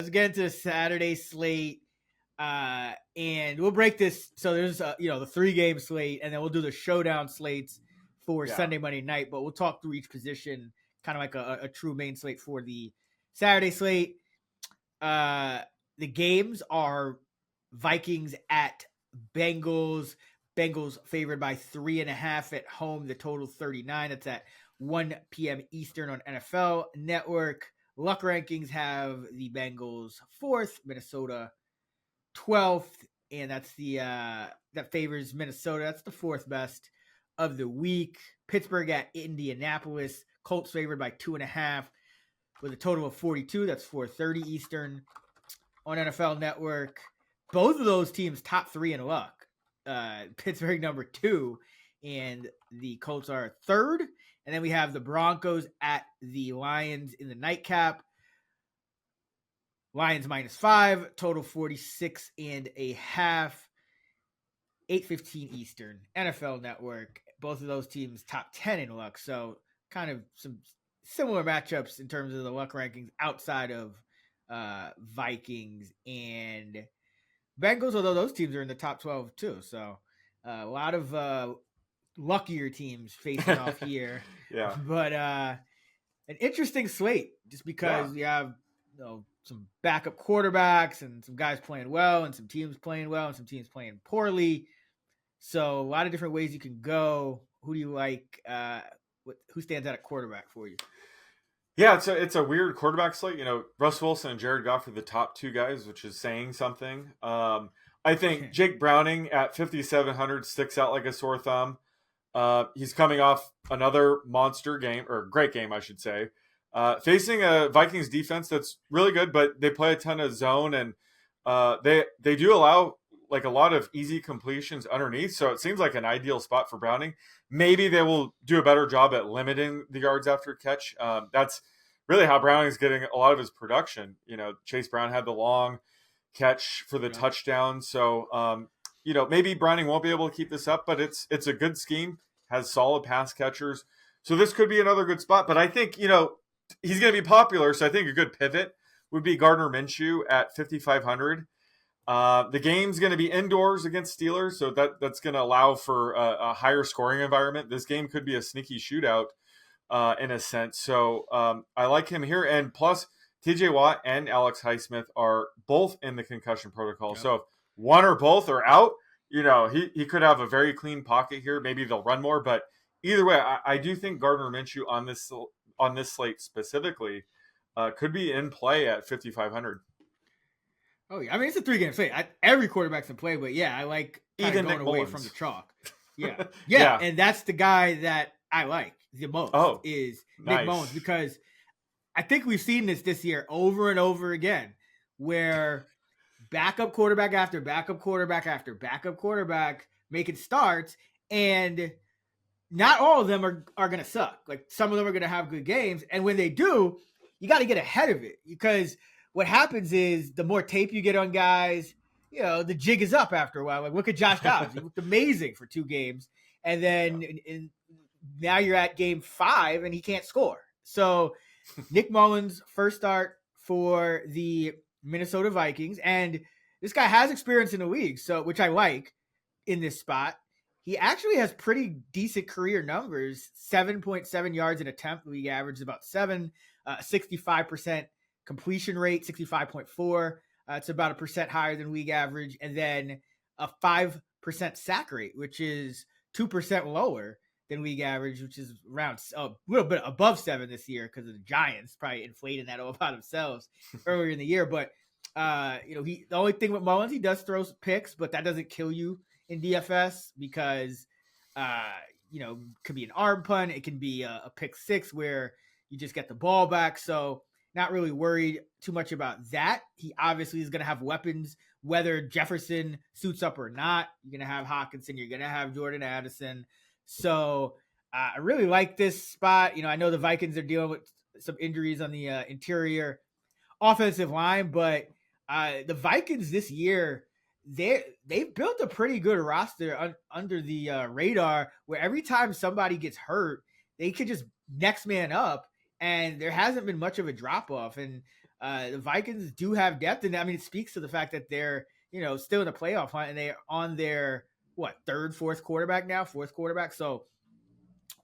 let's get into the Saturday slate. And we'll break this. So there's, the 3-game slate, and then we'll do the showdown slates for Sunday, Monday night. But we'll talk through each position, kind of like a true main slate for the Saturday slate. The games are Vikings at Bengals. Bengals favored by 3.5 at home. The total 39. That's at 1 p.m. Eastern on NFL Network. Luck rankings have the Bengals 4th, Minnesota 12th, and that's that favors Minnesota. That's the 4th best of the week. Pittsburgh at Indianapolis. Colts favored by 2.5 with a total of 42. That's 4:30 Eastern on NFL Network. Both of those teams top 3 in luck. Pittsburgh number 2, and the Colts are 3rd. And then we have the Broncos at the Lions in the nightcap. Lions -5, total 46.5. 8:15 Eastern, NFL Network. Both of those teams top 10 in luck. So kind of some similar matchups in terms of the luck rankings outside of Vikings and Bengals, although those teams are in the top 12 too. So a lot of luckier teams facing off here. Yeah. But an interesting slate just because you have some backup quarterbacks and some guys playing well and some teams playing well and some teams playing poorly. So a lot of different ways you can go. Who do you like? Who stands out at quarterback for you? Yeah, it's a weird quarterback slate. Russ Wilson and Jared Goff are the top 2 guys, which is saying something. I think Jake Browning at 5,700 sticks out like a sore thumb. He's coming off another monster game, or great game, I should say, facing a Vikings defense that's really good, but they play a ton of zone, and they do allow like a lot of easy completions underneath. So it seems like an ideal spot for Browning. Maybe they will do a better job at limiting the yards after catch. That's really how Browning's getting a lot of his production. Chase Brown had the long catch for the touchdown. So, maybe Browning won't be able to keep this up, but it's a good scheme, has solid pass catchers. So this could be another good spot. But I think, he's going to be popular. So I think a good pivot would be Gardner Minshew at 5,500. The game's going to be indoors against Steelers, so that's going to allow for a higher scoring environment. This game could be a sneaky shootout in a sense. So I like him here. And plus, TJ Watt and Alex Highsmith are both in the concussion protocol. Yeah. So if one or both are out, he could have a very clean pocket here. Maybe they'll run more. But either way, I do think Gardner Minshew on this slate specifically could be in play at 5,500. Oh, yeah. I mean, it's a 3-game slate. Every quarterback's in play, but I like even going Nick away Mullins from the chalk. Yeah. And that's the guy that I like the most is Nick Mullins, because I think we've seen this year over and over again, where backup quarterback after backup quarterback after backup quarterback making starts, and not all of them are going to suck. Like, some of them are going to have good games, and when they do, you got to get ahead of it, because what happens is the more tape you get on guys, the jig is up after a while. Like, look at Josh Dobbs. He looked amazing for 2 games. And then now you're at game 5 and he can't score. So Nick Mullins, first start for the Minnesota Vikings. And this guy has experience in the league, so which I like in this spot. He actually has pretty decent career numbers, 7.7 yards an attempt. League average is about 7, 65% completion rate, 65.4. It's about 1% higher than league average. And then a 5% sack rate, which is 2% lower than league average, which is around a little bit above 7 this year because of the Giants probably inflating that all by themselves earlier in the year. But, the only thing with Mullins, he does throw picks, but that doesn't kill you in DFS because, could be an arm punt. It can be a pick 6 where you just get the ball back. So, not really worried too much about that. He obviously is going to have weapons, whether Jefferson suits up or not. You're going to have Hawkinson. You're going to have Jordan Addison. So I really like this spot. I know the Vikings are dealing with some injuries on the interior offensive line, but the Vikings this year, they've built a pretty good roster under the radar, where every time somebody gets hurt, they could just next man up. And there hasn't been much of a drop-off. And the Vikings do have depth, and I mean, it speaks to the fact that they're, still in the playoff hunt, and they're on their fourth quarterback. So,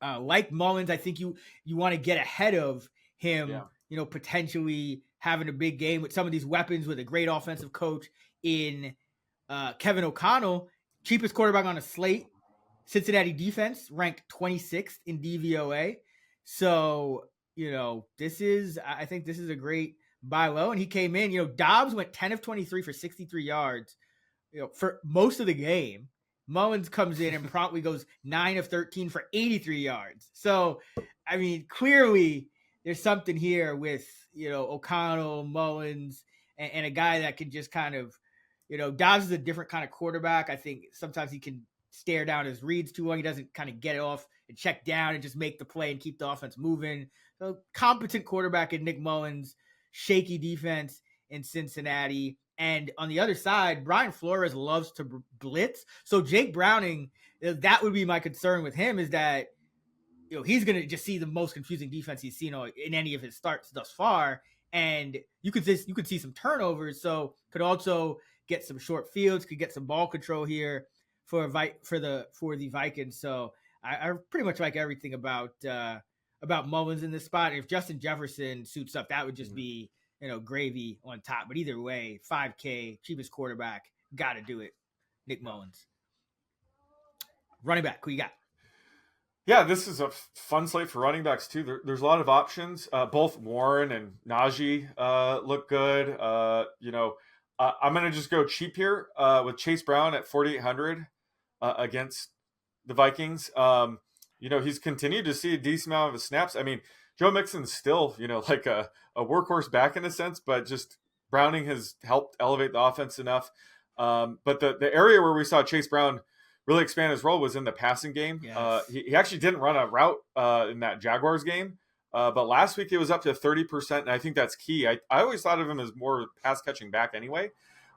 like Mullins, I think you want to get ahead of him, potentially having a big game with some of these weapons, with a great offensive coach in Kevin O'Connell, cheapest quarterback on a slate. Cincinnati defense ranked 26th in DVOA. So, I think this is a great buy low. And he came in, Dobbs went 10 of 23 for 63 yards, for most of the game. Mullins comes in and promptly goes 9 of 13 for 83 yards. So, I mean, clearly there's something here with, O'Connell, Mullins, and a guy that can just kind of, Dobbs is a different kind of quarterback. I think sometimes he can stare down his reads too long. He doesn't kind of get it off and check down and just make the play and keep the offense moving. So, competent quarterback in Nick Mullins, shaky defense in Cincinnati. And on the other side, Brian Flores loves to blitz. So Jake Browning, that would be my concern with him, is that he's going to just see the most confusing defense he's seen in any of his starts thus far. And you could see some turnovers. So could also get some short fields, could get some ball control here for the Vikings. So I pretty much like everything about Mullins in this spot. And if Justin Jefferson suits up, that would just be gravy on top. But either way, $5K, cheapest quarterback, got to do it. Nick Mullins. Running back, who you got? Yeah, this is a fun slate for running backs too. There's a lot of options. Both Warren and Najee look good. I'm going to just go cheap here with Chase Brown at 4,800 against the Vikings. He's continued to see a decent amount of his snaps. I mean, Joe Mixon's still, like a workhorse back in a sense, but just Browning has helped elevate the offense enough. But the area where we saw Chase Brown really expand his role was in the passing game. Yes. He actually didn't run a route in that Jaguars game. But last week it was up to 30%, and I think that's key. I always thought of him as more pass catching back anyway.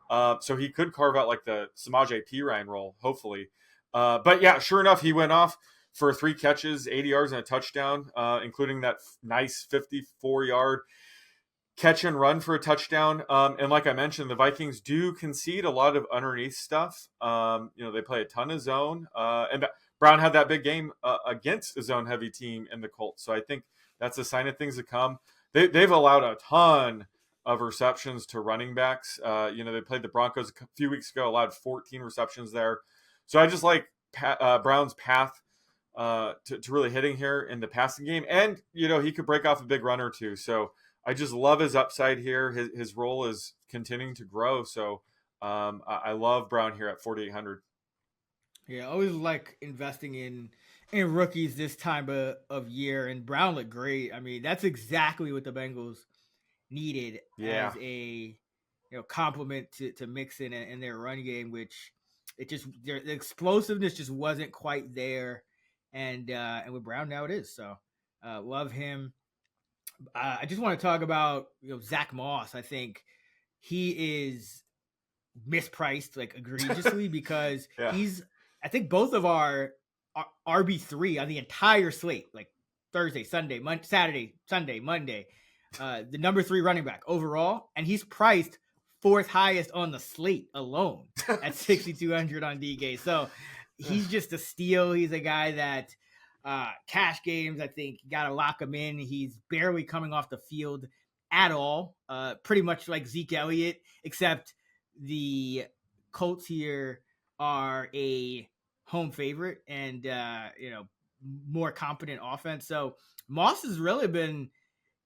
So he could carve out like the Samaje Perine role, hopefully. But yeah, sure enough, he went off for 3 catches, 80 yards, and a touchdown, including that nice 54-yard catch and run for a touchdown. And like I mentioned, the Vikings do concede a lot of underneath stuff. They play a ton of zone. And Brown had that big game against a zone-heavy team in the Colts. So I think that's a sign of things to come. They've allowed a ton of receptions to running backs. They played the Broncos a few weeks ago, allowed 14 receptions there. So I just like Brown's path to really hitting here in the passing game. And, he could break off a big run or two. So I just love his upside here. His role is continuing to grow. So I love Brown here at 4,800. Yeah, I always like investing in rookies this time of year. And Brown looked great. I mean, that's exactly what the Bengals needed as a complement to Mixon and their run game, which the explosiveness just wasn't quite there. And with Brown now it is. So love him. I just want to talk about Zach Moss. I think he is mispriced like egregiously because he's, I think, both of our RB3 on the entire slate, like Thursday, Sunday, Saturday, Sunday, Monday, the number 3 running back overall, and he's priced 4th highest on the slate alone at 6,200 on DK. So he's just a steal. He's a guy that cash games, I think, got to lock him in. He's barely coming off the field at all, pretty much like Zeke Elliott, except the Colts here are a home favorite and, more competent offense. So Moss has really been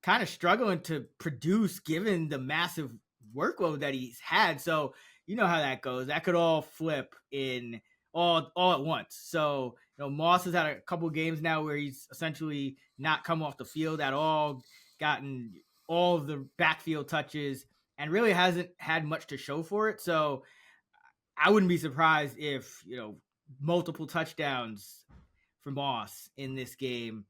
kind of struggling to produce given the massive workload that he's had. So you know how that goes. That could all flip in all at once. So, Moss has had a couple of games now where he's essentially not come off the field at all, gotten all of the backfield touches, and really hasn't had much to show for it. So I wouldn't be surprised if, multiple touchdowns for Moss in this game,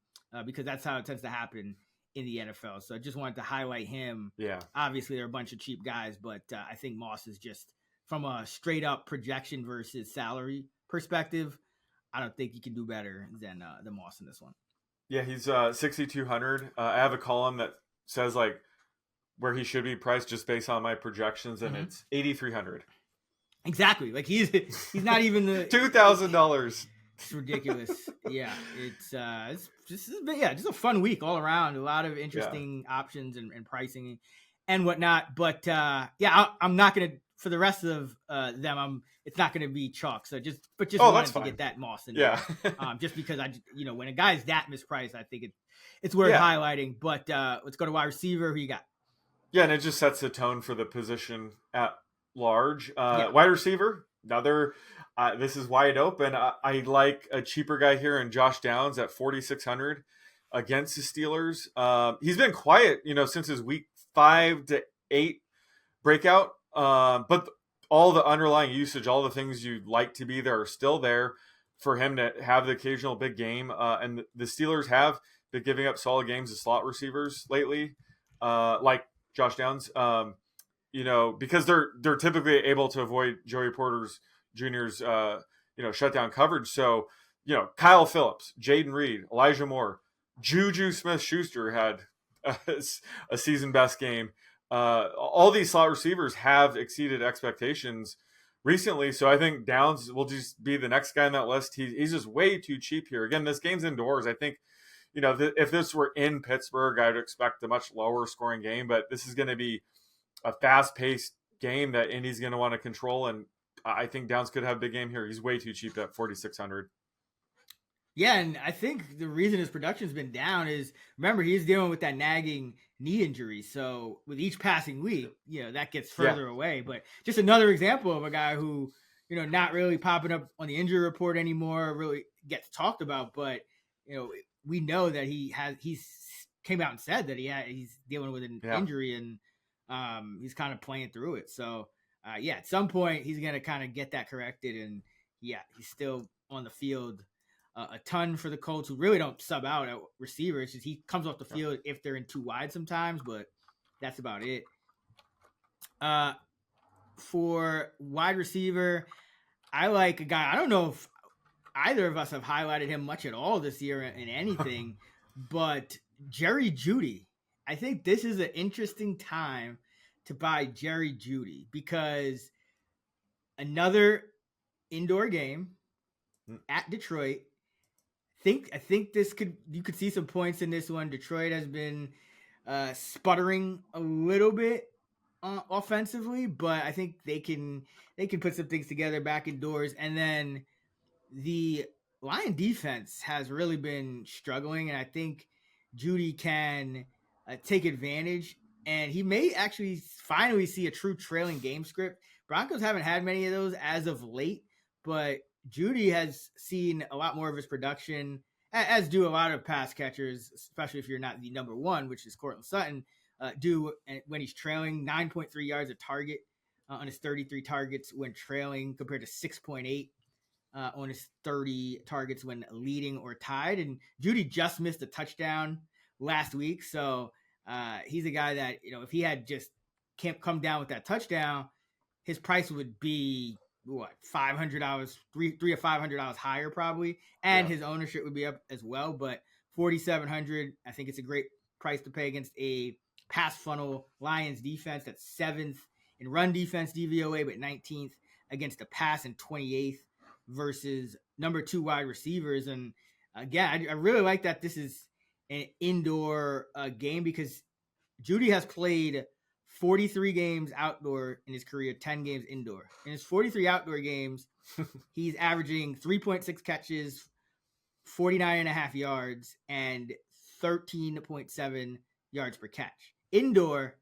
because that's how it tends to happen in the NFL. So I just wanted to highlight him. Yeah. Obviously, there are a bunch of cheap guys, but I think Moss is just, from a straight up projection versus salary perspective, I don't think you can do better than Moss in this one. Yeah, he's 6,200. I have a column that says like where he should be priced just based on my projections, and it's 8,300. Exactly. Like he's not even the $2,000. It's ridiculous. Yeah, it's just a fun week all around. A lot of interesting options and pricing and whatnot. But I'm not gonna for the rest of them. It's not gonna be chalk. So just wanted to get that Moss in there. Just because when a guy's that mispriced, I think it's worth highlighting. But let's go to wide receiver. Who you got? Yeah, and it just sets the tone for the position at large. Wide receiver, another. This is wide open. I like a cheaper guy here in Josh Downs at 4,600 against the Steelers. He's been quiet, since his week 5 to 8 breakout. But all the underlying usage, all the things you'd like to be there are still there for him to have the occasional big game. And the Steelers have been giving up solid games to slot receivers lately, like Josh Downs. Because they're typically able to avoid Joey Porter's Jr.'s shutdown coverage. So, Kyle Phillips, Jaden Reed, Elijah Moore, Juju Smith-Schuster had a season best game. All these slot receivers have exceeded expectations recently. So I think Downs will just be the next guy on that list. He's just way too cheap here. Again, this game's indoors. I think, if this were in Pittsburgh, I would expect a much lower scoring game, but this is going to be a fast-paced game that Indy's going to want to control, and I think Downs could have a big game here. He's way too cheap at 4,600. Yeah, and I think the reason his production's been down is, remember, he's dealing with that nagging knee injury. So with each passing week, that gets further away. But just another example of a guy who, not really popping up on the injury report anymore, really gets talked about. But, we know that he's came out and said that he's dealing with an injury, and he's kind of playing through it. So, at some point he's going to kind of get that corrected. And he's still on the field a ton for the Colts, who really don't sub out at receiver. It's just he comes off the field if they're in too wide sometimes, but that's about it. For wide receiver, I like a guy. I don't know if either of us have highlighted him much at all this year in anything, but Jerry Jeudy. I think this is an interesting time to buy Jerry Jeudy because another indoor game at Detroit. I think you could see some points in this one. Detroit has been sputtering a little bit offensively, but I think they can put some things together back indoors. And then the Lion defense has really been struggling, and I think Jeudy can take advantage, and he may actually finally see a true trailing game script. Broncos haven't had many of those as of late, but Jeudy has seen a lot more of his production, as do a lot of pass catchers, especially if you're not the number one, which is Courtland Sutton, do when he's trailing. 9.3 yards a target on his 33 targets when trailing, compared to 6.8 on his 30 targets when leading or tied. And Jeudy just missed a touchdown last week, so he's a guy that, if he had just can't come down with that touchdown, his price would be $500, $300 to $500 higher probably, and his ownership would be up as well. But 4,700, I think it's a great price to pay against a pass funnel Lions defense that's 7th in run defense DVOA, but 19th against the pass and 28th versus number 2 wide receivers. And again, I really like that this is an indoor game because Jeudy has played 43 games outdoor in his career, 10 games indoor. In his 43 outdoor games, he's averaging 3.6 catches, 49.5 yards, and 13.7 yards per catch. Indoor,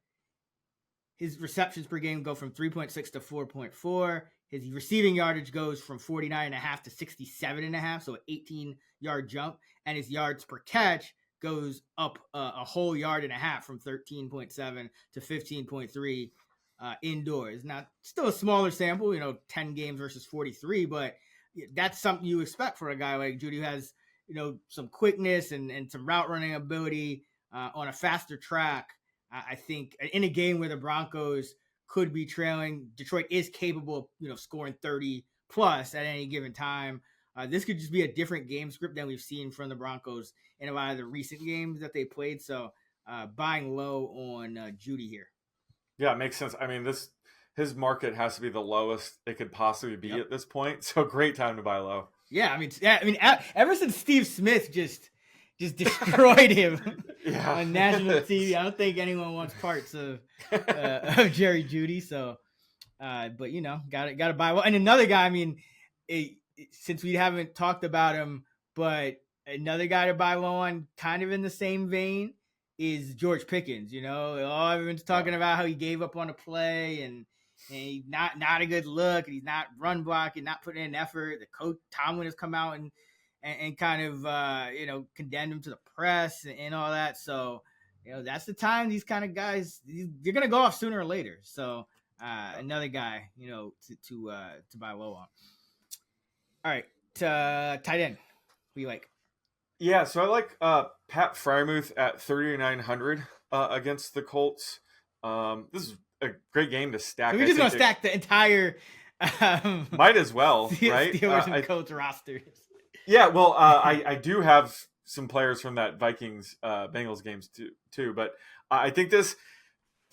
his receptions per game go from 3.6 to 4.4. His receiving yardage goes from 49.5 to 67.5, so an 18-yard jump. And his yards per catch goes up a whole yard and a half, from 13.7 to 15.3 indoors. Now, still a smaller sample, 10 games versus 43, but that's something you expect for a guy like Jeudy, who has, some quickness and some route running ability on a faster track. I think in a game where the Broncos could be trailing, Detroit is capable of, scoring 30 plus at any given time. This could just be a different game script than we've seen from the Broncos in a lot of the recent games that they played. So buying low on Judy here. Yeah, it makes sense. I mean, his market has to be the lowest it could possibly be at this point. So great time to buy low. Yeah, I mean, ever since Steve Smith just destroyed him on national TV, I don't think anyone wants parts of Jerry Jeudy. So, but gotta buy well. And another guy, I mean, since we haven't talked about him, but another guy to buy low on, kind of in the same vein, is George Pickens. Everyone's talking about how he gave up on a play and he's not a good look, and he's not run blocking, not putting in effort. The coach Tomlin has come out and kind of condemned him to the press and all that. So that's the time these kind of guys, they're gonna go off sooner or later. So another guy to buy low on. All right, tight end. What do you like? Yeah, so I like Pat Freiermuth at 3,900 against the Colts. This is a great game to stack. We're just going to stack the entire might as well, right? Steelers and Colts rosters. Yeah, well, I do have some players from that Vikings Bengals games too, but I think this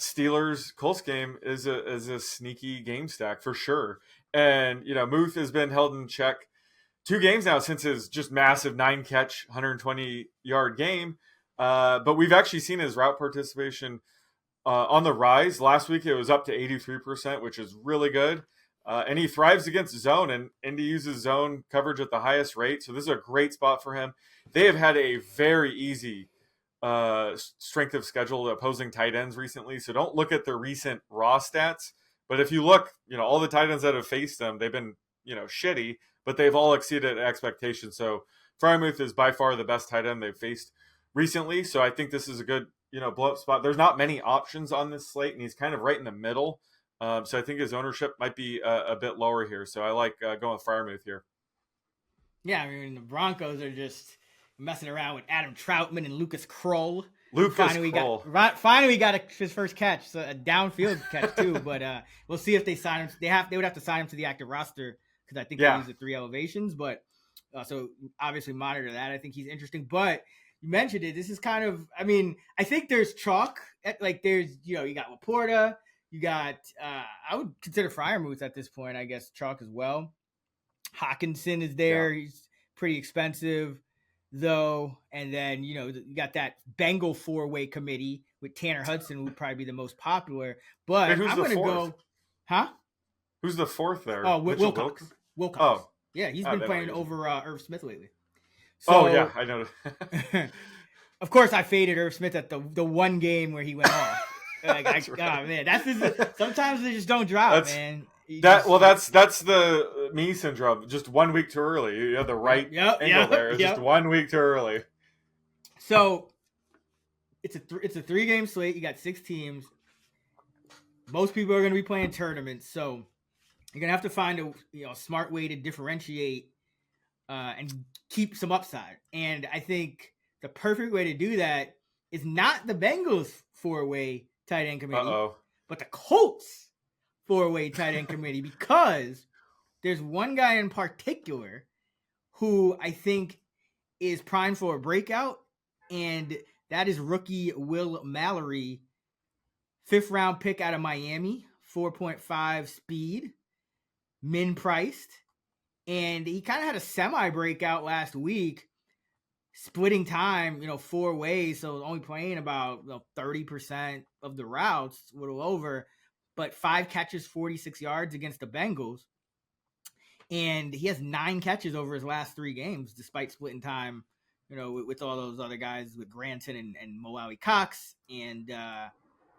Steelers Colts game is a sneaky game stack for sure. And Muth has been held in check 2 games now since his just massive 9-catch, 120-yard game. But we've actually seen his route participation on the rise. Last week it was up to 83%, which is really good. And he thrives against zone, and Indy uses zone coverage at the highest rate. So this is a great spot for him. They have had a very easy strength of schedule to opposing tight ends recently. So don't look at the recent raw stats. But if you look, all the tight ends that have faced them, they've been, shitty, but they've all exceeded expectations. So Freiermuth is by far the best tight end they've faced recently. So I think this is a good, blow up spot. There's not many options on this slate, and he's kind of right in the middle. So I think his ownership might be a bit lower here. So I like going with Freiermuth here. Yeah, I mean, the Broncos are just messing around with Adam Troutman and Lucas Kroll. Finally got his first catch, so a downfield catch too. But we'll see if they sign him. They would have to sign him to the active roster because I think they use the 3 elevations. But so obviously monitor that. I think he's interesting. But you mentioned it. This is kind of, I mean, I think there's chalk. There's you got Laporta. You got I would consider Freiermuth at this point, I guess, chalk as well. Hawkinson is there. Yeah. He's pretty expensive though. And then, you got that Bengal 4-way committee with Tanner Hudson would probably be the most popular. But I'm going to go, huh? Who's the fourth there? Oh, Wilcox. Oh. Yeah, he's been playing over Irv Smith lately. So, yeah, I know. Of course, I faded Irv Smith at the one game where he went off. Right. Oh man, sometimes they just don't drop, man. That's the me syndrome. Just 1 week too early. You have the right angle there. Just 1 week too early. So it's a 3-game slate. You got 6 teams. Most people are going to be playing tournaments, so you're going to have to find a smart way to differentiate and keep some upside. And I think the perfect way to do that is not the Bengals 4-way tight end committee, but the Colts 4-way tight end committee, because there's one guy in particular who I think is primed for a breakout, and that is rookie Will Mallory, 5th round pick out of Miami, 4.5 speed, min priced, and he kind of had a semi breakout last week, splitting time, 4 ways, so only playing about 30% of the routes, a little over, but 5 catches, 46 yards against the Bengals. And he has 9 catches over his last 3 games, despite splitting time, with all those other guys, with Granton and Mo Alley Cox and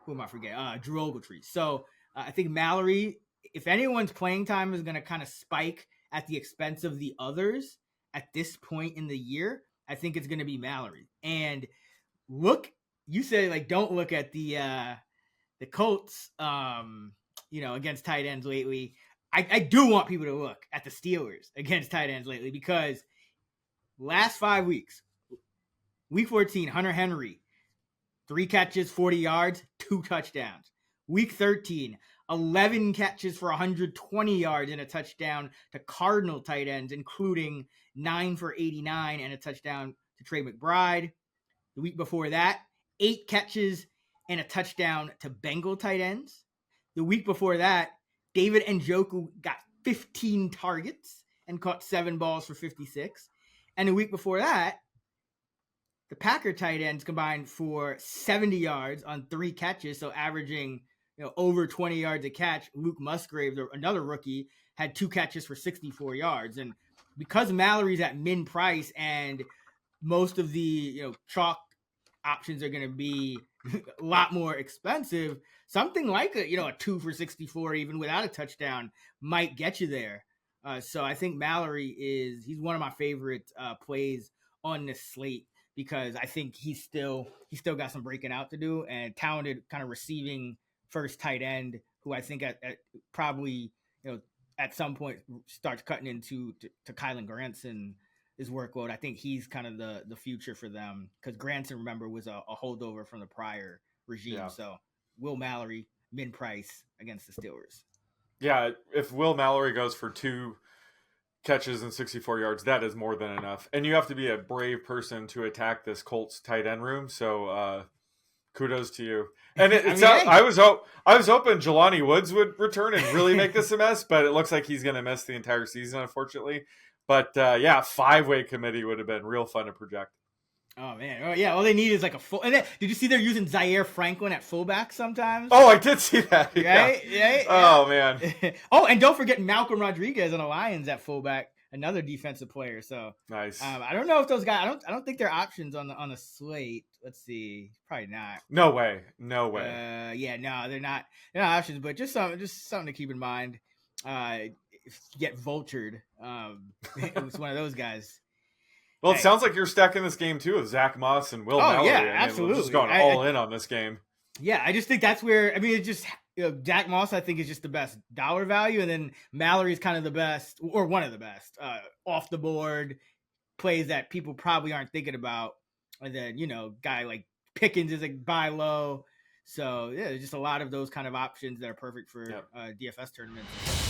who am I forgetting? Drew Ogletree. So I think Mallory, if anyone's playing time is going to kind of spike at the expense of the others at this point in the year, I think it's going to be Mallory. And you said don't look at the Colts, against tight ends lately. I do want people to look at the Steelers against tight ends lately, because last 5 weeks, week 14, Hunter Henry, 3 catches, 40 yards, 2 touchdowns. Week 13, 11 catches for 120 yards and a touchdown to Cardinal tight ends, including 9 for 89 and a touchdown to Trey McBride. The week before that, 8 catches and a touchdown to Bengal tight ends. The week before that, David Njoku got 15 targets and caught 7 balls for 56. And the week before that, the Packer tight ends combined for 70 yards on 3 catches, so averaging over 20 yards a catch. Luke Musgrave, another rookie, had 2 catches for 64 yards. And because Mallory's at min price and most of the chalk options are going to be a lot more expensive, something like a 2 for 64 even without a touchdown might get you there. So I think Mallory he's one of my favorite plays on this slate, because I think he's still got some breaking out to do, and talented kind of receiving first tight end who I think at probably at some point starts cutting into Kylan Granson his workload. I think he's kind of the future for them, because Granson, remember, was a holdover from the prior regime. Yeah. So Will Mallory, min price against the Steelers. Yeah, if Will Mallory goes for 2 catches and 64 yards, that is more than enough. And you have to be a brave person to attack this Colts tight end room. So kudos to you. And I was hoping Jelani Woods would return and really make this a mess, but it looks like he's going to miss the entire season, unfortunately. But 5-way committee would have been real fun to project. Oh man, oh yeah. All they need is like a full. And then, did you see they're using Zaire Franklin at fullback sometimes? Oh, I did see that. Right? Yeah. Oh man. Oh, and don't forget Malcolm Rodriguez on the Lions at fullback, another defensive player. So nice. I don't know if those guys. I don't think they're options on the slate. Let's see. Probably not. No way. No way. They're not. They're not options, but just something to keep in mind. Get vultured. It was one of those guys. Well, it sounds like you're stacking this game too with Zach Moss and Will Mallory. Yeah, absolutely. We're just going all in on this game. Yeah, I just think that's where, it's just, Zach Moss, I think, is just the best dollar value. And then Mallory's kind of the best, or one of the best, off the board plays that people probably aren't thinking about. And then, guy like Pickens is a buy low. So, yeah, there's just a lot of those kind of options that are perfect for DFS tournaments.